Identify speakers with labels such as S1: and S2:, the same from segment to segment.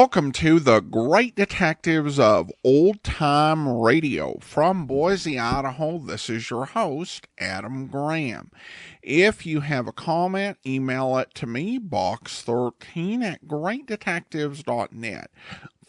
S1: Welcome to the Great Detectives of Old Time Radio. From Boise, Idaho, this is your host, Adam Graham. If you have a comment, email it to me, box13 at greatdetectives.net.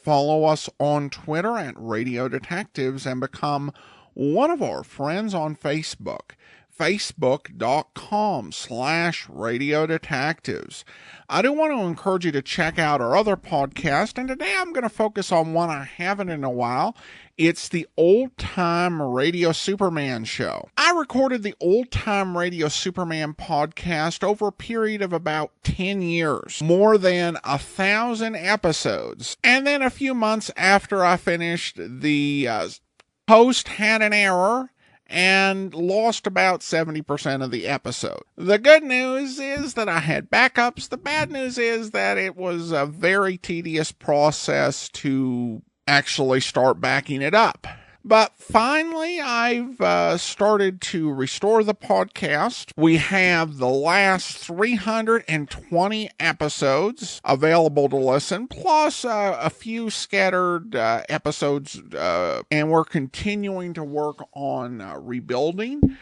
S1: Follow us on Twitter at Radio Detectives and become one of our friends on Facebook. Facebook.com/Radio Detectives. I do want to encourage you to check out our other podcast, and today I'm going to focus on one I haven't in a while. It's the Old Time Radio Superman Show. I recorded the Old Time Radio Superman podcast over a period of about 10 years, more than 1,000 episodes. And then a few months after I finished, the host had an error and lost about 70% of the episode. The good news is that I had backups. The bad news is that it was a very tedious process to actually start backing it up. But finally, I've started to restore the podcast. We have the last 320 episodes available to listen, plus a few scattered episodes, and we're continuing to work on rebuilding.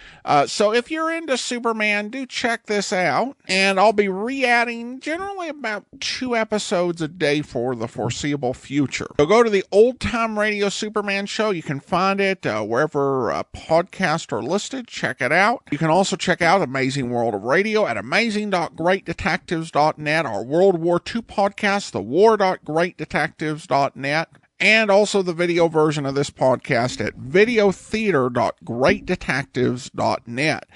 S1: So if you're into Superman, do check this out. And I'll be re-adding generally about 2 episodes a day for the foreseeable future. So go to the Old Time Radio Superman Show. You can find it wherever podcasts are listed. Check it out. You can also check out Amazing World of Radio at amazing.greatdetectives.net, our World War II podcast, the war.greatdetectives.net, and also the video version of this podcast at videotheater.greatdetectives.net.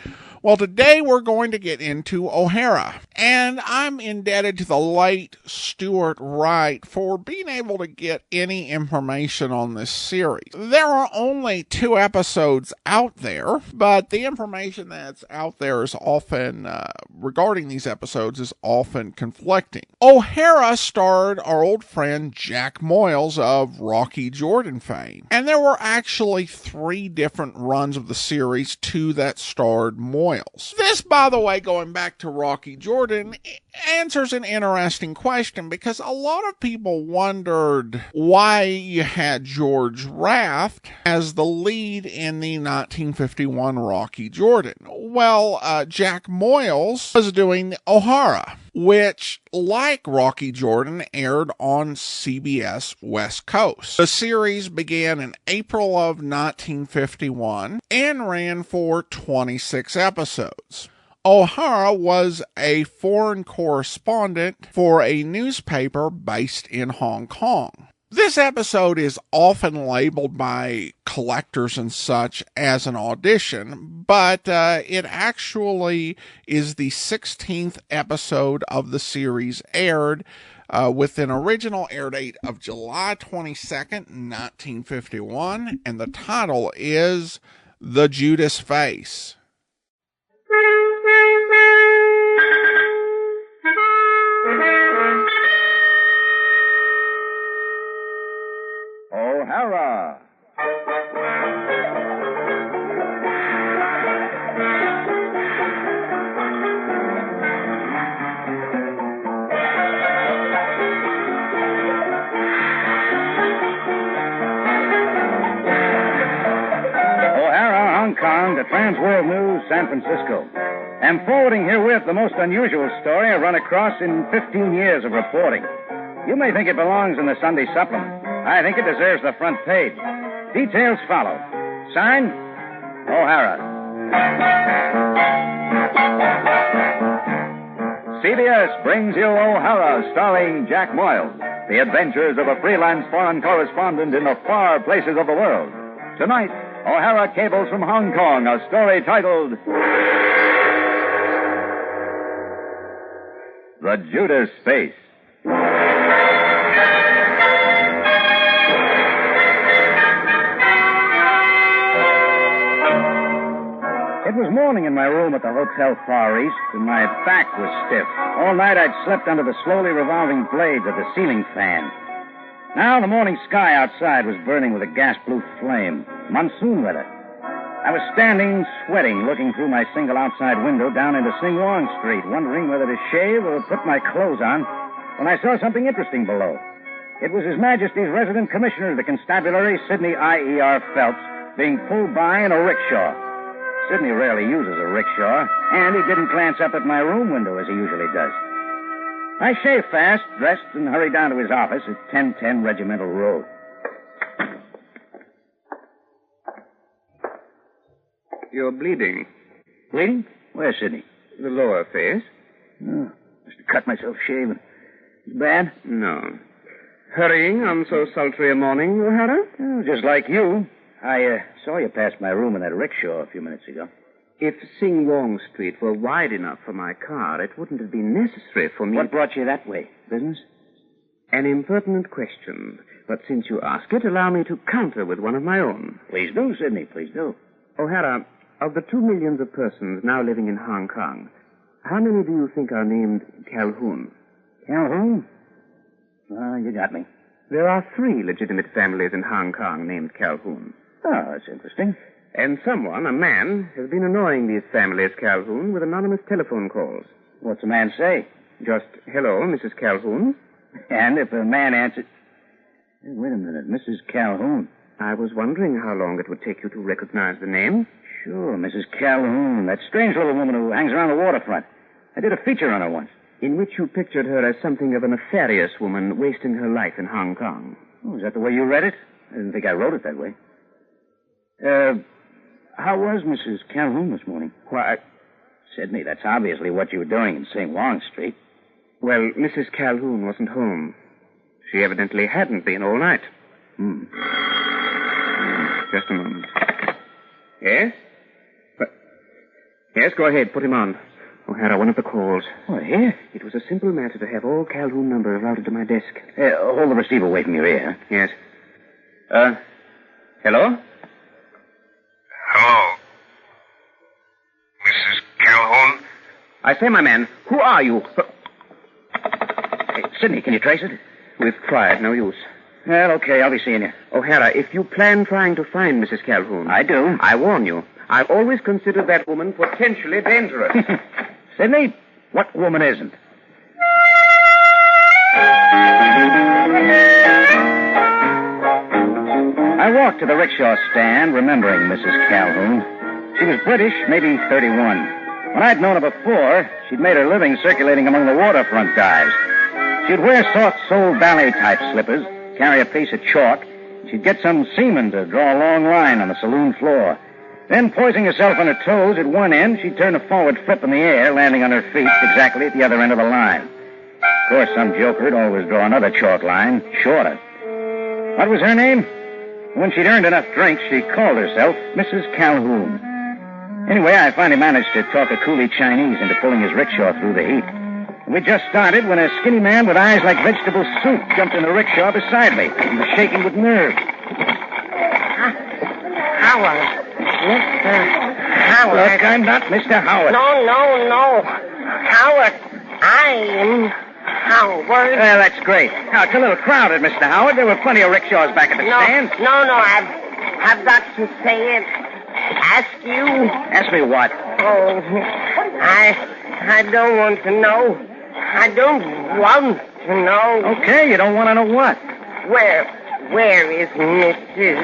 S1: Well, today we're going to get into O'Hara, and I'm indebted to the late Stuart Wright for being able to get any information on this series. There are only 2 episodes out there, but the information that's out there is often, regarding these episodes, is often conflicting. O'Hara starred our old friend Jack Moyles of Rocky Jordan fame, and there were actually 3 different runs of the series, 2 that starred Moyles. This, by the way, going back to Rocky Jordan, answers an interesting question, because a lot of people wondered why you had George Raft as the lead in the 1951 Rocky Jordan. Well, Jack Moyles was doing O'Hara, which, like Rocky Jordan, aired on CBS West Coast. The series began in April of 1951 and ran for 26 episodes. O'Hara was a foreign correspondent for a newspaper based in Hong Kong. This episode is often labeled by collectors and such as an audition, but it actually is the 16th episode of the series aired, with an original air date of July 22nd, 1951, and the title is The Judas Face.
S2: O'Hara. O'Hara, Hong Kong, to Trans World News, San Francisco. I'm forwarding herewith the most unusual story I've run across in 15 years of reporting. You may think it belongs in the Sunday supplement. I think it deserves the front page. Details follow. Signed, O'Hara. CBS brings you O'Hara, starring Jack Moyles, the adventures of a freelance foreign correspondent in the far places of the world. Tonight, O'Hara cables from Hong Kong, a story titled The Judas Face. It was morning in my room at the Hotel Far East, and my back was stiff. All night I'd slept under the slowly revolving blades of the ceiling fan. Now the morning sky outside was burning with a gas-blue flame. Monsoon weather. I was standing, sweating, looking through my single outside window down into Sing Wong Street, wondering whether to shave or put my clothes on, when I saw something interesting below. It was His Majesty's resident commissioner of the constabulary, Sidney I.E.R. Phelps, being pulled by in a rickshaw. Sidney rarely uses a rickshaw, and he didn't glance up at my room window as he usually does. I shaved fast, dressed, and hurried down to his office at 1010 Regimental Road.
S3: You're bleeding.
S2: Bleeding? Where, Sidney?
S3: The lower face?
S2: Oh, must have cut myself shaving. Bad?
S3: No. Hurrying on so sultry a morning, O'Hara?
S2: Oh, just like you. I saw you pass my room in that rickshaw a few minutes ago.
S3: If Sing Wong Street were wide enough for my car, it wouldn't have been necessary for me...
S2: What brought you that way? Business?
S3: An impertinent question. But since you ask it, allow me to counter with one of my own.
S2: Please do, Sidney, please do.
S3: O'Hara, of the 2 millions of persons now living in Hong Kong, how many do you think are named Calhoun?
S2: Calhoun? You got me.
S3: There are 3 legitimate families in Hong Kong named Calhoun.
S2: Oh, that's interesting.
S3: And someone, a man, has been annoying these families, Calhoun, with anonymous telephone calls.
S2: What's the man say?
S3: Just, hello, Mrs. Calhoun.
S2: And if a man answered... Hey, wait a minute, Mrs. Calhoun.
S3: I was wondering how long it would take you to recognize the name.
S2: Sure, Mrs. Calhoun, that strange little woman who hangs around the waterfront. I did a feature on her once.
S3: In which you pictured her as something of a nefarious woman wasting her life in Hong Kong.
S2: Oh, is that the way you read it? I didn't think I wrote it that way. How was Mrs. Calhoun this morning?
S3: Why,
S2: Sidney, that's obviously what you were doing in St. Wong Street.
S3: well, Mrs. Calhoun wasn't home. She evidently hadn't been all night. Just a moment. Yes? Yes, go ahead. Put him on. O'Hara, one of the calls.
S2: Oh, here?
S3: It was a simple matter to have all Calhoun numbers routed to my desk.
S2: Hold the receiver away from your ear.
S3: Yes. Hello?
S4: Hello. Mrs. Calhoun?
S3: I say, my man, who are you?
S2: Hey, Sidney, can you trace it?
S3: We've tried. No use.
S2: Well, okay, I'll be seeing you.
S3: O'Hara, if you plan trying to find Mrs. Calhoun...
S2: I do.
S3: I warn you. I've always considered that woman potentially dangerous.
S2: Sidney, what woman isn't? I walked to the rickshaw stand, remembering Mrs. Calhoun. She was British, maybe 31. When I'd known her before, she'd made her living circulating among the waterfront dives. She'd wear soft-soled ballet-type slippers, carry a piece of chalk. She'd get some seaman to draw a long line on the saloon floor. Then, poising herself on her toes at one end, she'd turn a forward flip in the air, landing on her feet exactly at the other end of the line. Of course, some joker would always draw another chalk line, shorter. What was her name? When she'd earned enough drinks, she called herself Mrs. Calhoun. Anyway, I finally managed to talk a coolie Chinese into pulling his rickshaw through the heat. We just started when a skinny man with eyes like vegetable soup jumped in the rickshaw beside me. He was shaking with nerves.
S5: Howard. Mr. Howard.
S2: Look, I'm not Mr. Howard.
S5: No. Howard. I am Howard.
S2: Well, that's great. Now, it's a little crowded, Mr. Howard. There were plenty of rickshaws back at the stand.
S5: No. I've got to say it. Ask you.
S2: Ask me what?
S5: Oh, I don't want to know. I don't want to know.
S2: Okay, you don't want to know what?
S5: Where is Mrs.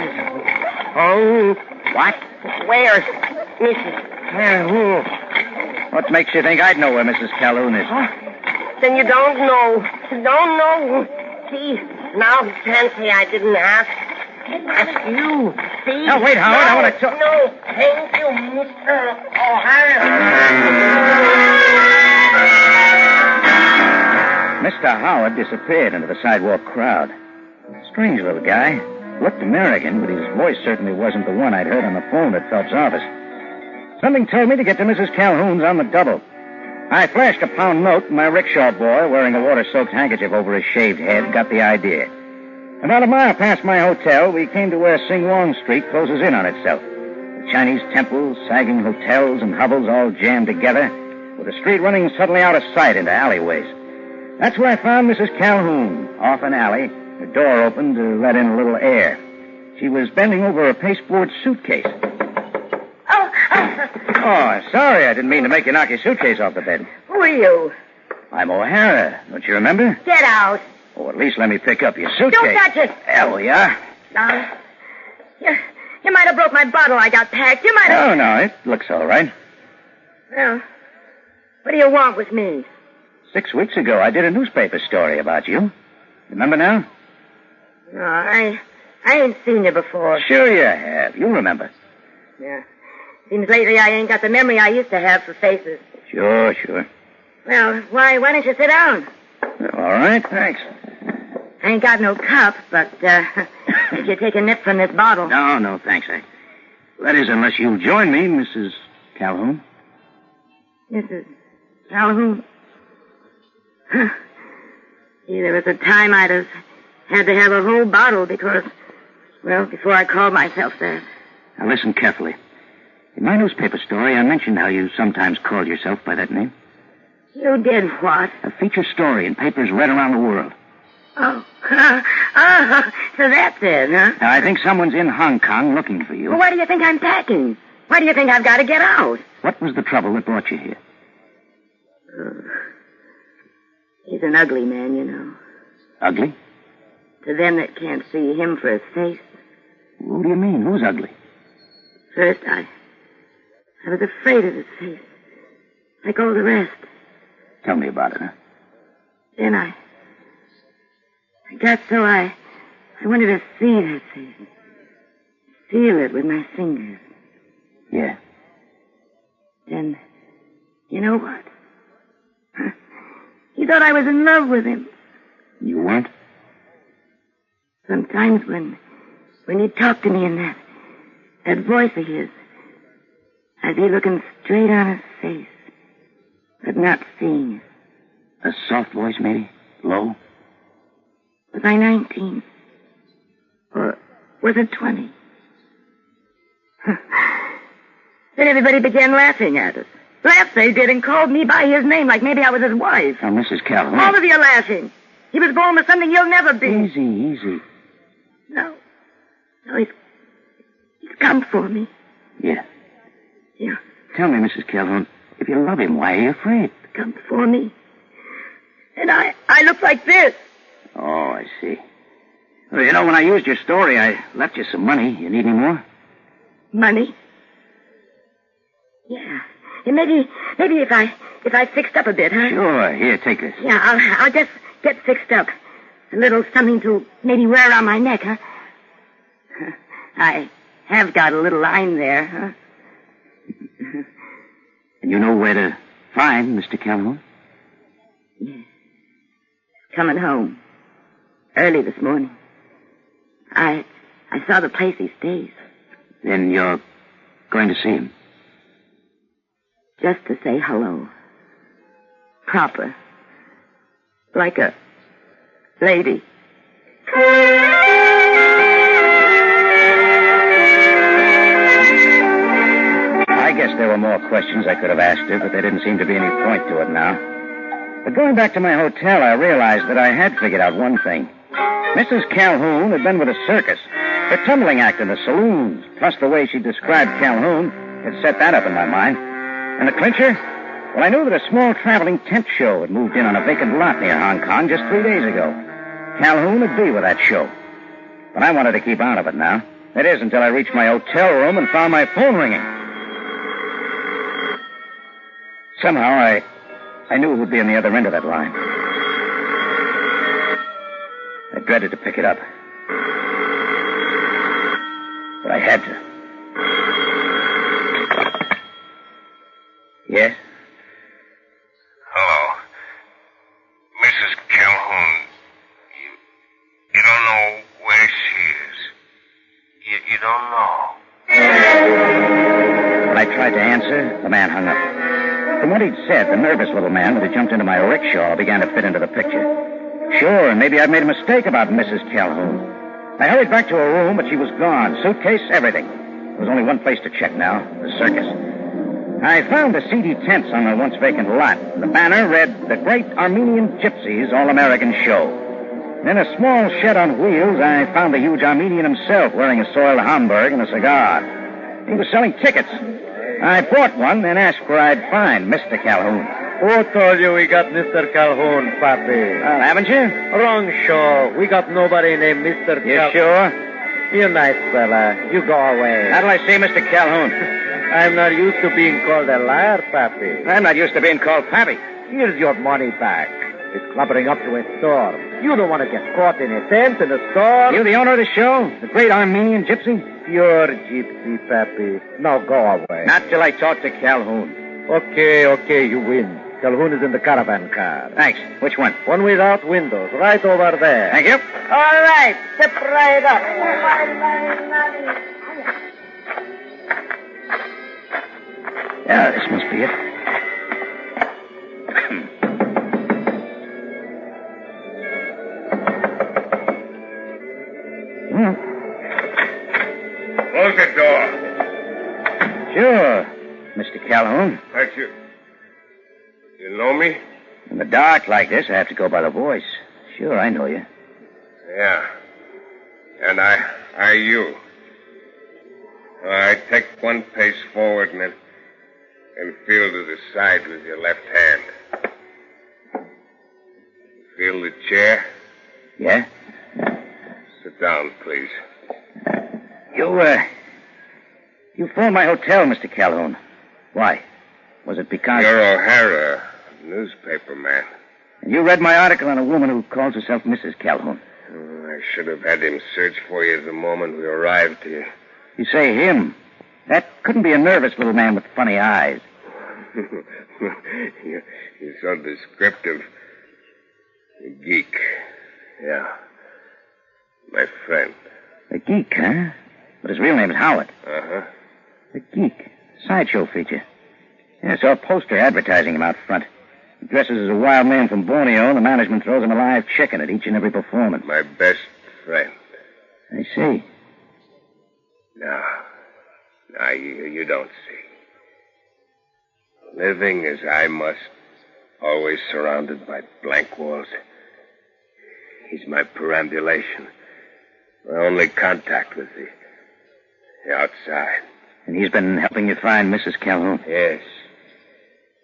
S5: Oh,
S2: what?
S5: Where's Mrs. Calhoun?
S2: What makes you think I'd know where Mrs. Calhoun is?
S5: Then you don't know. Don't know. See, now you can't say I didn't ask. Ask you. See?
S2: Now, wait, Howard, I want to talk.
S5: No, thank you, Mr. O'Hara.
S2: Mr. Howard disappeared into the sidewalk crowd. Strange little guy. Looked American, but his voice certainly wasn't the one I'd heard on the phone at Phelps' office. Something told me to get to Mrs. Calhoun's on the double. I flashed a pound note, and my rickshaw boy, wearing a water-soaked handkerchief over his shaved head, got the idea. About a mile past my hotel, we came to where Sing Wong Street closes in on itself. The Chinese temples, sagging hotels, and hovels all jammed together, with the street running suddenly out of sight into alleyways. That's where I found Mrs. Calhoun, off an alley, her door open to let in a little air. She was bending over a pasteboard suitcase. Oh, sorry. I didn't mean to make you knock your suitcase off the bed.
S5: Who are you?
S2: I'm O'Hara. Don't you remember?
S5: Get out.
S2: Oh, at least let me pick up your suitcase.
S5: Don't touch it.
S2: There we are.
S5: Now, you might have broke my bottle I got packed. You might have...
S2: Oh, no, it looks all right.
S5: Well, what do you want with me?
S2: 6 weeks ago, I did a newspaper story about you. Remember now?
S5: No, I ain't seen you before.
S2: Sure you have. You remember.
S5: Yeah. Seems lately I ain't got the memory I used to have for faces.
S2: Sure.
S5: Well, why don't you sit down?
S2: All right, thanks.
S5: I ain't got no cup, but, if you take a nip from this bottle.
S2: No, thanks. That is, unless you'll join me, Mrs. Calhoun.
S5: Mrs. Calhoun? Huh. See, there was a time I'd have had to have a whole bottle because, well, before I called myself that.
S2: Now, listen carefully. In my newspaper story, I mentioned how you sometimes called yourself by that name.
S5: You did what?
S2: A feature story in papers read around the world.
S5: Oh. So that's it, huh?
S2: Now, I think someone's in Hong Kong looking for you.
S5: Well, why do you think I'm packing? Why do you think I've got to get out?
S2: What was the trouble that brought you here?
S5: He's an ugly man, you know.
S2: Ugly?
S5: To them that can't see him for his face.
S2: What do you mean? Who's ugly?
S5: First, I was afraid of his face. Like all the rest.
S2: Tell me about it, huh?
S5: Then I got so I wanted to see that face. Feel it with my fingers.
S2: Yeah.
S5: Then, you know what? He thought I was in love with him.
S2: You weren't?
S5: Sometimes when he talked to me in that voice of his, I'd be looking straight on his face, but not seeing it.
S2: A soft voice, maybe? Low?
S5: Was I 19? Or was it 20? Then everybody began laughing at us. Laughed, they did, and called me by his name like maybe I was his wife.
S2: Now, Mrs. Calhoun.
S5: All of you laughing. He was born with something you'll never be.
S2: Easy.
S5: No, he's come for me.
S2: Yeah.
S5: Yeah.
S2: Tell me, Mrs. Calhoun, if you love him, why are you afraid?
S5: Come for me. And I look like this.
S2: Oh, I see. Well, you know, when I used your story, I left you some money. You need any more?
S5: Money? Yeah. Maybe if I fixed up a bit, huh?
S2: Sure. Here, take this.
S5: Yeah, I'll just get fixed up. A little something to maybe wear around my neck, huh? I have got a little line there, huh?
S2: And you know where to find Mr. Calhoun?
S5: Yeah. Coming home. Early this morning. I saw the place he stays.
S2: Then you're going to see him?
S5: Just to say hello. Proper. Like a lady.
S2: I guess there were more questions I could have asked her, but there didn't seem to be any point to it now. But going back to my hotel, I realized that I had figured out one thing. Mrs. Calhoun had been with a circus. Her tumbling act in the saloons, plus the way she described Calhoun, had set that up in my mind. And the clincher? Well, I knew that a small traveling tent show had moved in on a vacant lot near Hong Kong just 3 days ago. Calhoun would be with that show. But I wanted to keep out of it now. That is, until I reached my hotel room and found my phone ringing. Somehow, I knew it would be on the other end of that line. I dreaded to pick it up. But I had to. Yes?
S4: Hello. Mrs. Calhoun, you don't know where she is. You don't know.
S2: When I tried to answer, the man hung up. From what he'd said, the nervous little man that had jumped into my rickshaw began to fit into the picture. Sure, maybe I'd made a mistake about Mrs. Calhoun. I hurried back to her room, but she was gone. Suitcase, everything. There was only one place to check now, the circus. I found the seedy tents on a once vacant lot. The banner read, "The Great Armenian Gypsies All-American Show." In a small shed on wheels, I found the huge Armenian himself wearing a soiled Hamburg and a cigar. He was selling tickets. I bought one and asked where I'd find Mr. Calhoun.
S6: Who told you we got Mr. Calhoun, Papi?
S2: Haven't you?
S6: Wrong show. We got nobody named Mr.
S2: You
S6: Calhoun.
S2: sure?
S6: You nice fella. You go away.
S2: How do I say, Mr. Calhoun?
S6: I'm not used to being called a liar, Papi.
S2: I'm not used to being called Pappy.
S6: Here's your money back. It's clubbering up to a storm. You don't want to get caught in a tent in a storm.
S2: You the owner of the show? The great Armenian gypsy?
S6: Pure gypsy, Papi. Now go away.
S2: Not till I talk to Calhoun.
S6: Okay, you win. Calhoun is in the caravan car.
S2: Thanks. Which one?
S6: One without windows, right over there.
S2: Thank you.
S5: All right, step right up.
S2: Yeah, this must be it.
S4: Close the door.
S2: Sure, Mr. Calhoun.
S4: That's you. You know me?
S2: In the dark like this, I have to go by the voice. Sure, I know you.
S4: Yeah. And I you. All right, take one pace forward and feel to the side with your left hand. Feel the chair?
S2: Yeah?
S4: Sit down, please.
S2: You phoned my hotel, Mr. Calhoun. Why? Was it because...
S4: You're O'Hara, newspaper man.
S2: And you read my article on a woman who calls herself Mrs. Calhoun.
S4: I should have had him search for you the moment we arrived here.
S2: You say him. That couldn't be a nervous little man with funny eyes.
S4: You're so descriptive. A geek. Yeah. My friend.
S2: A geek, huh? But his real name's Howard.
S4: Uh-huh.
S2: A geek. Sideshow feature. Yeah, I saw a poster advertising him out front. He dresses as a wild man from Borneo, and the management throws him a live chicken at each and every performance.
S4: My best friend.
S2: I see.
S4: No, you don't see. Living as I must, always surrounded by blank walls. He's my perambulation. My only contact with the outside.
S2: And he's been helping you find Mrs. Calhoun?
S4: Yes.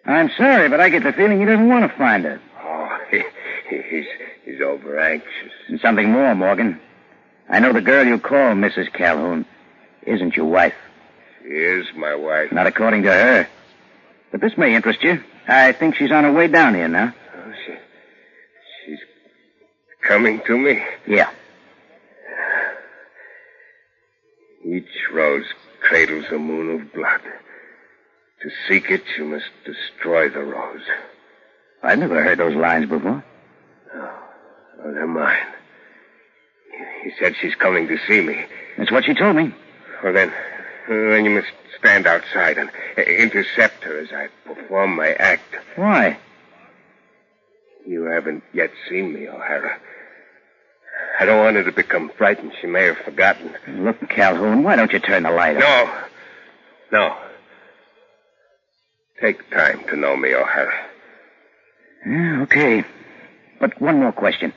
S2: I'm sorry, but I get the feeling he doesn't want to find her.
S4: Oh, he's over anxious.
S2: And something more, Morgan. I know the girl you call Mrs. Calhoun isn't your wife.
S4: She is my wife.
S2: Not according to her. But this may interest you. I think she's on her way down here now.
S4: Oh, she's coming to me?
S2: Yeah.
S4: Each rose cradles a moon of blood. To seek it, you must destroy the rose.
S2: I've never heard those lines before.
S4: Oh, they're mine. He said she's coming to see me.
S2: That's what she told me.
S4: Well, then you must stand outside and intercept her as I perform my act.
S2: Why?
S4: You haven't yet seen me, O'Hara. I don't want her to become frightened. She may have forgotten.
S2: Look, Calhoun, why don't you turn the light on?
S4: No. Take time to know me, O'Hara.
S2: Yeah, okay. But one more question.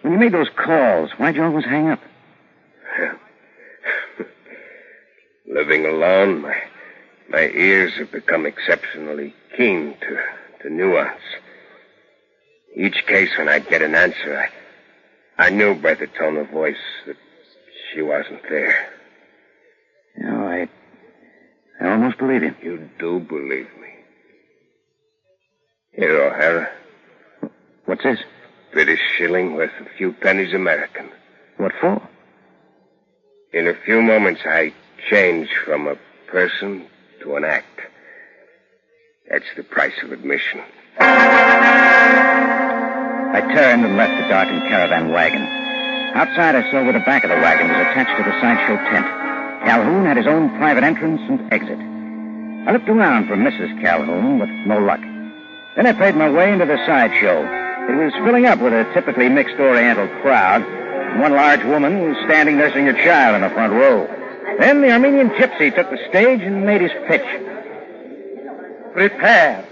S2: When you made those calls, why'd you always hang up?
S4: Living alone, my ears have become exceptionally keen to nuance. Each case, when I'd get an answer, I knew by the tone of voice that she wasn't there.
S2: No, I almost believe you.
S4: You do believe me. Here, O'Hara.
S2: What's this?
S4: British shilling worth a few pennies American.
S2: What for?
S4: In a few moments, I change from a person to an act. That's the price of admission.
S2: I turned and left the darkened caravan wagon. Outside, I saw where the back of the wagon was attached to the sideshow tent. Calhoun had his own private entrance and exit. I looked around for Mrs. Calhoun with no luck. Then I paid my way into the sideshow. It was filling up with a typically mixed Oriental crowd. One large woman was standing nursing her child in the front row. Then the Armenian gypsy took the stage and made his pitch.
S6: Prepare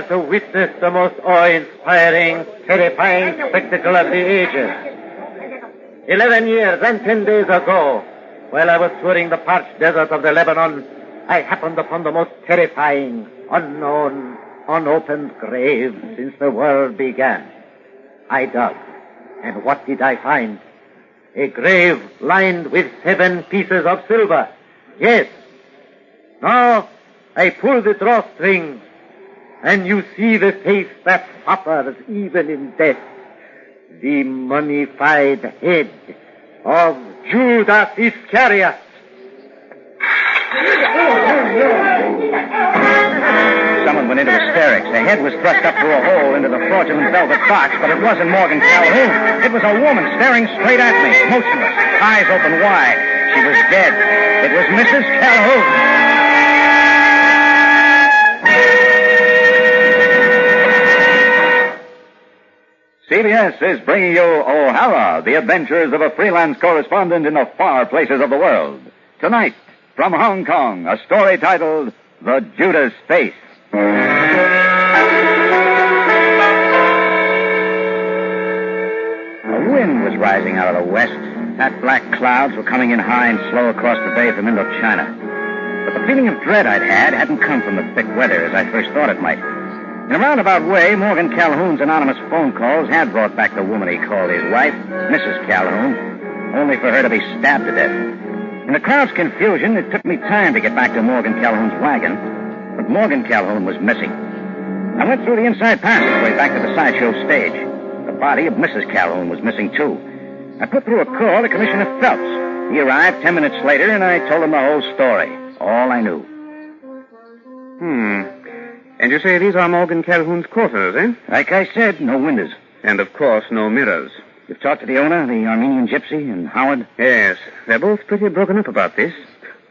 S6: to witness the most awe-inspiring, terrifying spectacle of the ages. 11 years and 10 days ago, while I was touring the parched desert of the Lebanon, I happened upon the most terrifying, unknown, unopened grave since the world began. I dug, and what did I find? A grave lined with 7 pieces of silver. Yes. Now I pull the drawstring, and you see the face that suffers even in death. The mummified head of Judas Iscariot.
S2: Someone went into hysterics. The head was thrust up through a hole into the fraudulent velvet box, but it wasn't Morgan Calhoun. It was a woman staring straight at me, motionless, eyes open wide. She was dead. It was Mrs. Calhoun. CBS is bringing you O'Hara, the adventures of a freelance correspondent in the far places of the world. Tonight, from Hong Kong, a story titled The Judas Face. A wind was rising out of the west. Fat black clouds were coming in high and slow across the bay from Indochina. But the feeling of dread I'd had hadn't come from the thick weather as I first thought it might. In a roundabout way, Morgan Calhoun's anonymous phone calls had brought back the woman he called his wife, Mrs. Calhoun, only for her to be stabbed to death. In the crowd's confusion, it took me time to get back to Morgan Calhoun's wagon, but Morgan Calhoun was missing. I went through the inside passageway back to the sideshow stage. The body of Mrs. Calhoun was missing, too. I put through a call to Commissioner Phelps. He arrived 10 minutes later, and I told him the whole story, all I knew.
S3: And you say these are Morgan Calhoun's quarters, eh?
S2: Like I said, no windows.
S3: And, of course, no mirrors.
S2: You've talked to the owner, the Armenian gypsy, and Howard?
S3: Yes, they're both pretty broken up about this.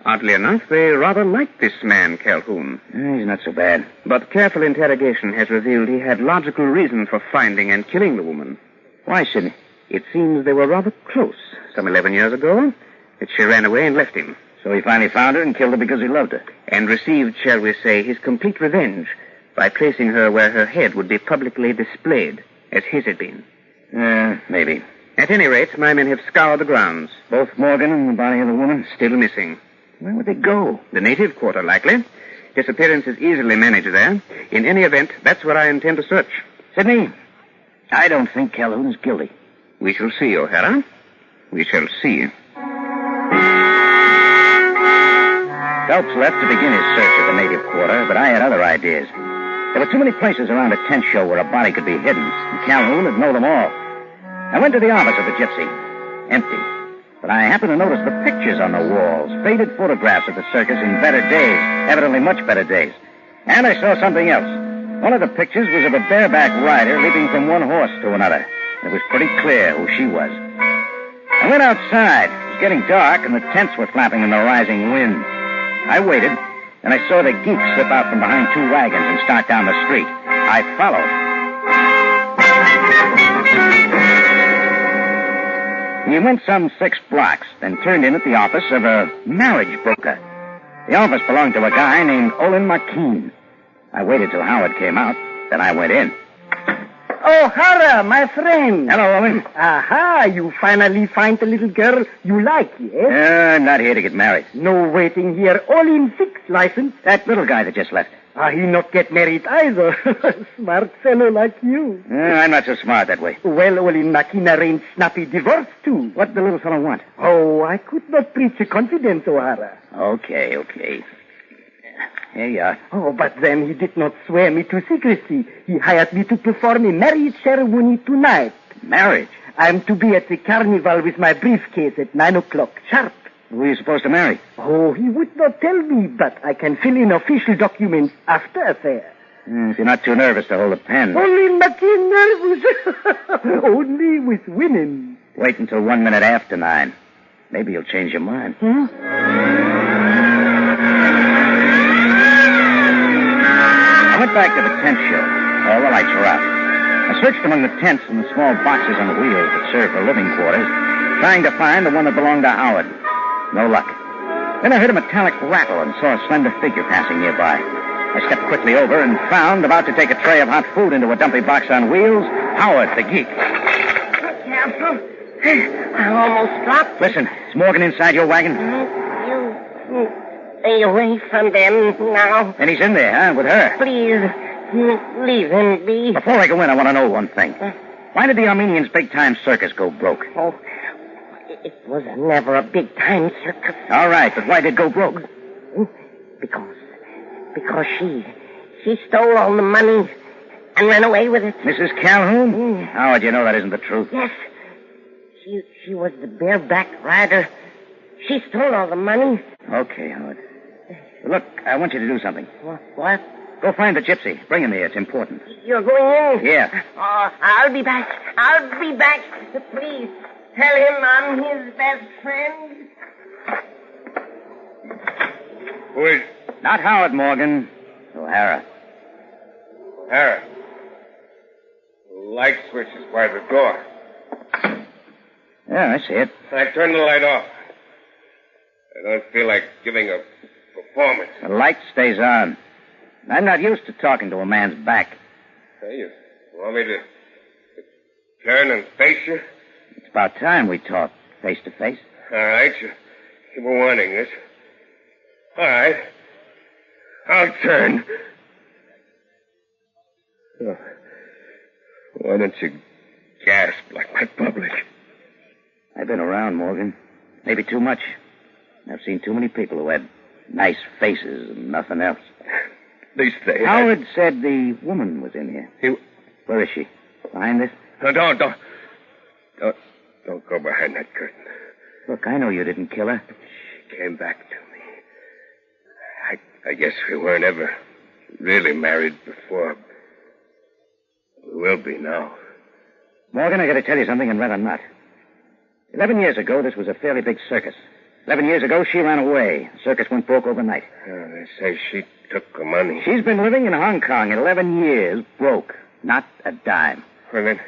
S3: Oddly enough, they rather like this man, Calhoun.
S2: He's not so bad.
S3: But careful interrogation has revealed he had logical reason for finding and killing the woman.
S2: Why, Sidney?
S3: It seems they were rather close some 11 years ago, that she ran away and left him.
S2: So he finally found her and killed her because he loved her.
S3: And received, shall we say, his complete revenge by placing her where her head would be publicly displayed, as his had been.
S2: Maybe.
S3: At any rate, my men have scoured the grounds.
S2: Both Morgan and the body of the woman?
S3: Still missing.
S2: Where would they go?
S3: The native quarter, likely. Disappearance is easily managed there. In any event, that's where I intend to search.
S2: Sidney, I don't think Calhoun is guilty.
S3: We shall see, O'Hara. We shall see.
S2: Phelps left to begin his search of the native quarter, but I had other ideas. There were too many places around a tent show where a body could be hidden, and Calhoun would know them all. I went to the office of the gypsy. Empty. But I happened to notice the pictures on the walls, faded photographs of the circus in better days, evidently much better days. And I saw something else. One of the pictures was of a bareback rider leaping from one horse to another. It was pretty clear who she was. I went outside. It was getting dark, and the tents were flapping in the rising wind. I waited, and I saw the geek slip out from behind 2 wagons and start down the street. I followed. He went some 6 blocks, then turned in at the office of a marriage broker. The office belonged to a guy named Olin Markeen. I waited till Howard came out, then I went in.
S7: O'Hara, my friend.
S2: Hello, Olin.
S7: Aha, you finally find the little girl you like, yes?
S2: I'm not here to get married.
S7: No waiting here. All in 6 license.
S2: That little guy that just left.
S7: He not get married either. Smart fellow like you.
S2: I'm not so smart that way.
S7: Well, Olin Makin arranged snappy divorce, too.
S2: What the little fellow want?
S7: Oh, I could not preach a confidence, O'Hara.
S2: Okay. Here you are.
S7: Oh, but then he did not swear me to secrecy. He hired me to perform a marriage ceremony tonight.
S2: Marriage?
S7: I'm to be at the carnival with my briefcase at 9 o'clock sharp.
S2: Who are you supposed to marry?
S7: Oh, he would not tell me, but I can fill in official documents after affair.
S2: If you're not too nervous to hold a pen.
S7: Only not nervous. Only with women.
S2: Wait until 1 minute after 9. Maybe you'll change your mind. I went back to the tent show. All the lights were out. I searched among the tents and the small boxes on wheels that served for living quarters, trying to find the one that belonged to Howard. No luck. Then I heard a metallic rattle and saw a slender figure passing nearby. I stepped quickly over and found, about to take a tray of hot food into a dumpy box on wheels, Howard, the geek.
S5: Careful. I almost dropped.
S2: Listen, is Morgan inside your wagon?
S5: You stay away from them now.
S2: And he's in there, huh, with her?
S5: Please, Leave him be.
S2: Before I go in, I want to know one thing. Why did the Armenians' big-time circus go broke?
S5: Oh, it was never a big-time circus.
S2: All right, but why did it go broke?
S5: Because she stole all the money and ran away with it.
S2: Mrs. Calhoun? How would you know that isn't the truth?
S5: Yes. She was the bareback rider. She stole all the money.
S2: Okay, Howard. Look, I want you to do something.
S5: What?
S2: Go find the gypsy. Bring him here. It's important.
S5: You're going in?
S2: Yeah.
S5: Oh, I'll be back. Please, tell him I'm his best friend.
S4: Who is...
S2: Not Howard, Morgan. O'Hara.
S4: O'Hara. The light switch is by the door.
S2: Yeah, I see it.
S4: I turned the light off. I don't feel like giving a performance.
S2: The light stays on. I'm not used to talking to a man's back.
S4: Hey, you want me to turn and face you?
S2: It's about time we talk face to face.
S4: All right, you were wanting this. All right. I'll turn. Oh, why don't you gasp like my public?
S2: I've been around, Morgan. Maybe too much. I've seen too many people who had nice faces and nothing else.
S4: At least they had...
S2: Howard said the woman was in here. Where is she? Behind this?
S4: No, don't go behind that curtain.
S2: Look, I know you didn't kill her.
S4: She came back to me. I guess we weren't ever really married before. We will be now.
S2: Morgan, I gotta tell you something, and rather not. 11 years ago, this was a fairly big circus. 11 years ago, she ran away. The circus went broke overnight.
S4: They say she took the money.
S2: She's been living in Hong Kong 11 years, broke. Not a dime.
S4: Well, then,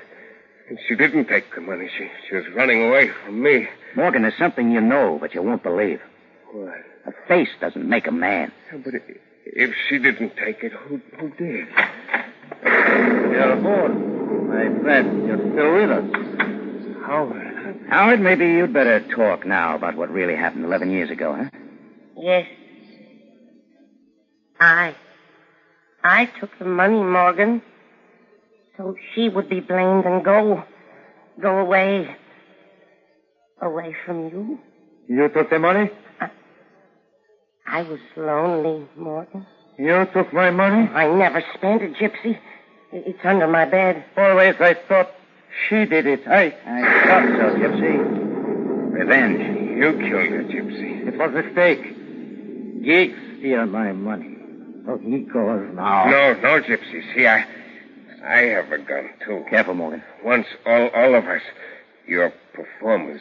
S4: she didn't take the money. She was running away from me.
S2: Morgan, there's something you know, but you won't believe.
S4: What?
S2: A face doesn't make a man.
S4: Yeah, but if she didn't take it, who did?
S6: You're aboard, my friend. You're still with us.
S2: Howard, maybe you'd better talk now about what really happened 11 years ago, huh?
S5: Yes. I took the money, Morgan, so she would be blamed and go away from you.
S6: You took the money?
S5: I was lonely, Morgan.
S6: You took my money?
S5: I never spent it, Gypsy. It's under my bed.
S6: Always I thought she did it. I
S2: thought so, Gypsy. Revenge.
S4: You killed her, Gypsy.
S6: It was a mistake. Geek steal my money. So he goes now.
S4: No, Gypsy. See, I have a gun, too.
S2: Careful, Morgan.
S4: Once all of us, your performers,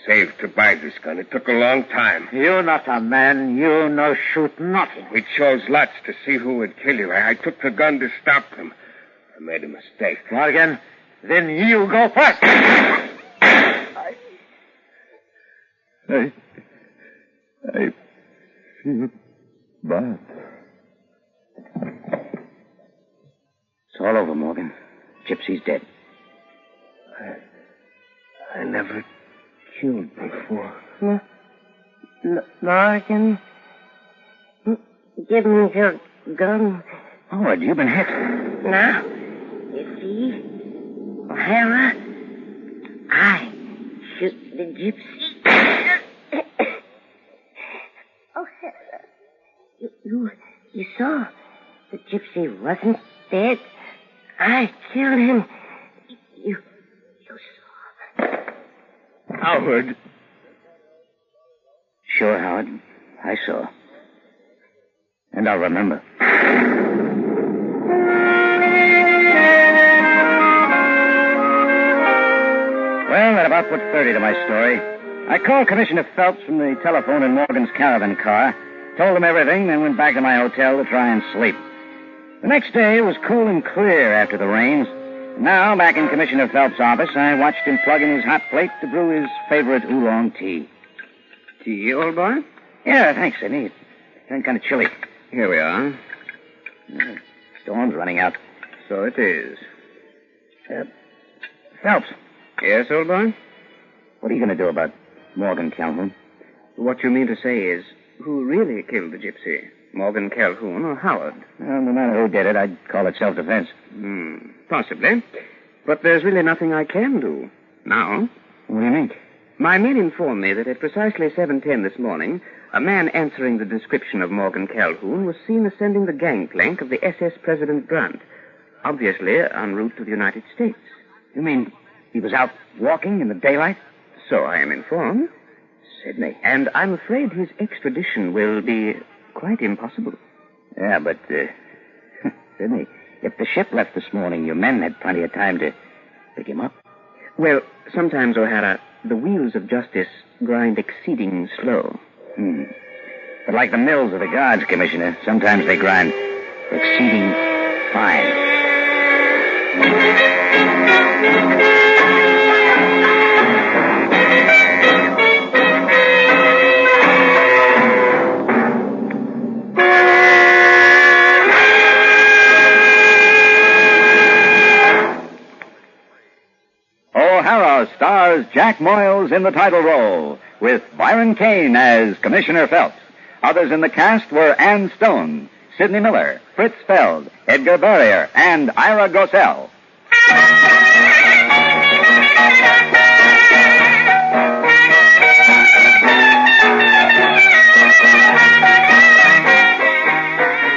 S4: saved to buy this gun. It took a long time.
S6: You're not a man. You no shoot nothing.
S4: We chose lots to see who would kill you. I took the gun to stop them. I made a mistake.
S6: Morgan, then you go first. I feel bad.
S2: It's all over, Morgan. Gypsy's dead.
S4: I never killed before.
S5: Morgan, give me your gun.
S2: Howard, you've been hit.
S5: Now, you see, O'Hara, I shoot the gypsy. O'Hara, you saw the gypsy wasn't dead. I killed him. You saw.
S4: Howard.
S2: Sure, Howard. I saw. And I'll remember. Well, that about put 30 to my story. I called Commissioner Phelps from the telephone in Morgan's caravan car, told him everything, then went back to my hotel to try and sleep. The next day, it was cool and clear after the rains. Now, back in Commissioner Phelps' office, I watched him plug in his hot plate to brew his favorite oolong tea.
S3: Tea, old boy?
S2: Yeah, thanks, Sidney. It's turned kind of chilly.
S3: Here we are.
S2: Storm's running out.
S3: So it is.
S2: Phelps,
S3: Yes, old boy?
S2: what are you going to do about Morgan Calhoun?
S3: What you mean to say is, who really killed the gypsy? Morgan Calhoun or Howard?
S2: Well, no matter who did it, I'd call it self-defense.
S3: Possibly. But there's really nothing I can do. Now.
S2: What do you mean?
S3: My men inform me that at precisely 7:10 this morning, a man answering the description of Morgan Calhoun was seen ascending the gangplank of the SS President Grant, obviously en route to the United States.
S2: You mean he was out walking in the daylight?
S3: So I am informed.
S2: Sidney.
S3: And I'm afraid his extradition will be quite impossible.
S2: Yeah, but, Sidney, if the ship left this morning, your men had plenty of time to pick him up.
S3: Well, sometimes, O'Hara, the wheels of justice grind exceeding slow.
S2: But like the mills of the guards, Commissioner, sometimes they grind exceeding fine. O'Hara stars Jack Moyles in the title role, with Byron Kane as Commissioner Phelps. Others in the cast were Ann Stone, Sidney Miller, Fritz Feld, Edgar Barrier, and Ira Gossell.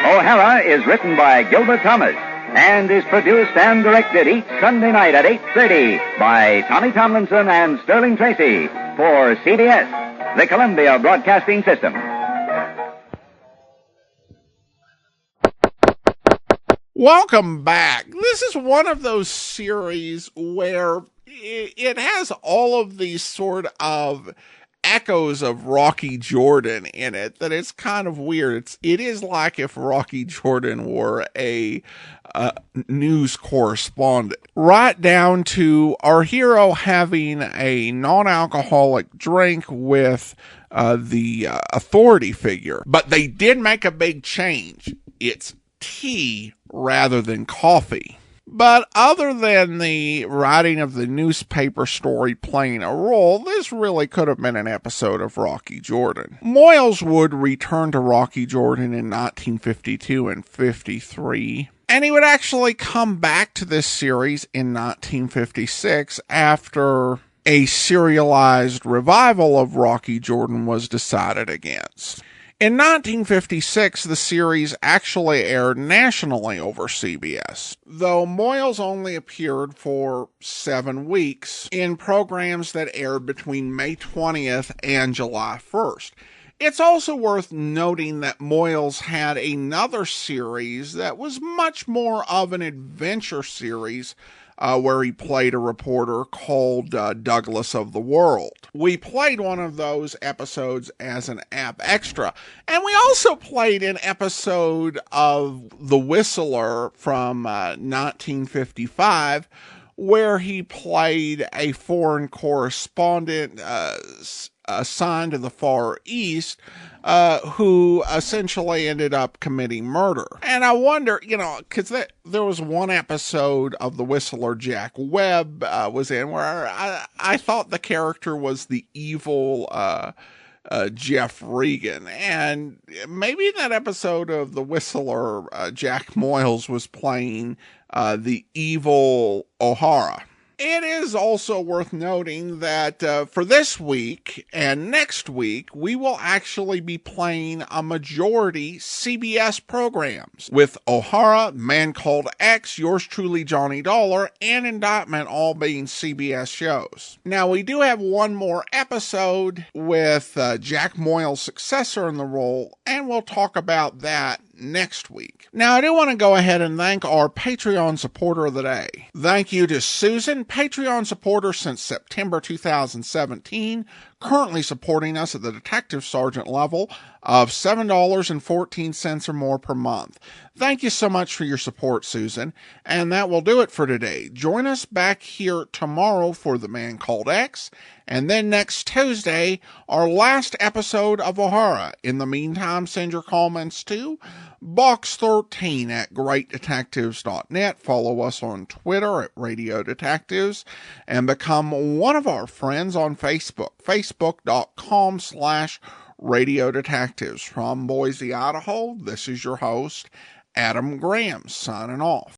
S2: O'Hara is written by Gilbert Thomas and is produced and directed each Sunday night at 8:30 by Tommy Tomlinson and Sterling Tracy for CBS, the Columbia Broadcasting System.
S1: Welcome back. This is one of those series where it has all of these sort of echoes of Rocky Jordan in it, that it's kind of weird. It is like if Rocky Jordan were a news correspondent, right down to our hero having a non-alcoholic drink with the authority figure. But they did make a big change. It's tea rather than coffee. But other than the writing of the newspaper story playing a role, this really could have been an episode of Rocky Jordan. Moyles would return to Rocky Jordan in 1952 and 53, and he would actually come back to this series in 1956 after a serialized revival of Rocky Jordan was decided against. In 1956, the series actually aired nationally over CBS, though Moyles only appeared for 7 weeks in programs that aired between May 20th and July 1st. It's also worth noting that Moyles had another series that was much more of an adventure series, where he played a reporter called Douglas of the World. We played one of those episodes as an app extra, and we also played an episode of The Whistler from 1955, where he played a foreign correspondent assigned to the Far East, who essentially ended up committing murder. And I wonder, because there was one episode of The Whistler Jack Webb was in where I thought the character was the evil Jeff Regan. And maybe in that episode of The Whistler, Jack Moyles was playing the evil O'Hara. It is also worth noting that for this week and next week, we will actually be playing a majority CBS programs, with O'Hara, Man Called X, Yours Truly Johnny Dollar, and Indictment all being CBS shows. Now, we do have one more episode with Jack Moyles' successor in the role, and we'll talk about that next week. Now, I do want to go ahead and thank our Patreon supporter of the day. Thank you to Susan, Patreon supporter since September 2017, currently supporting us at the Detective Sergeant level of $7.14 or more per month. Thank you so much for your support, Susan. And that will do it for today. Join us back here tomorrow for The Man Called X, and then next Tuesday, our last episode of O'Hara. In the meantime, send your comments to Box13 at greatdetectives.net. Follow us on Twitter at Radio Detectives, and become one of our friends on Facebook, facebook.com/ Radio Detectives. From Boise, Idaho, this is your host, Adam Graham, signing off.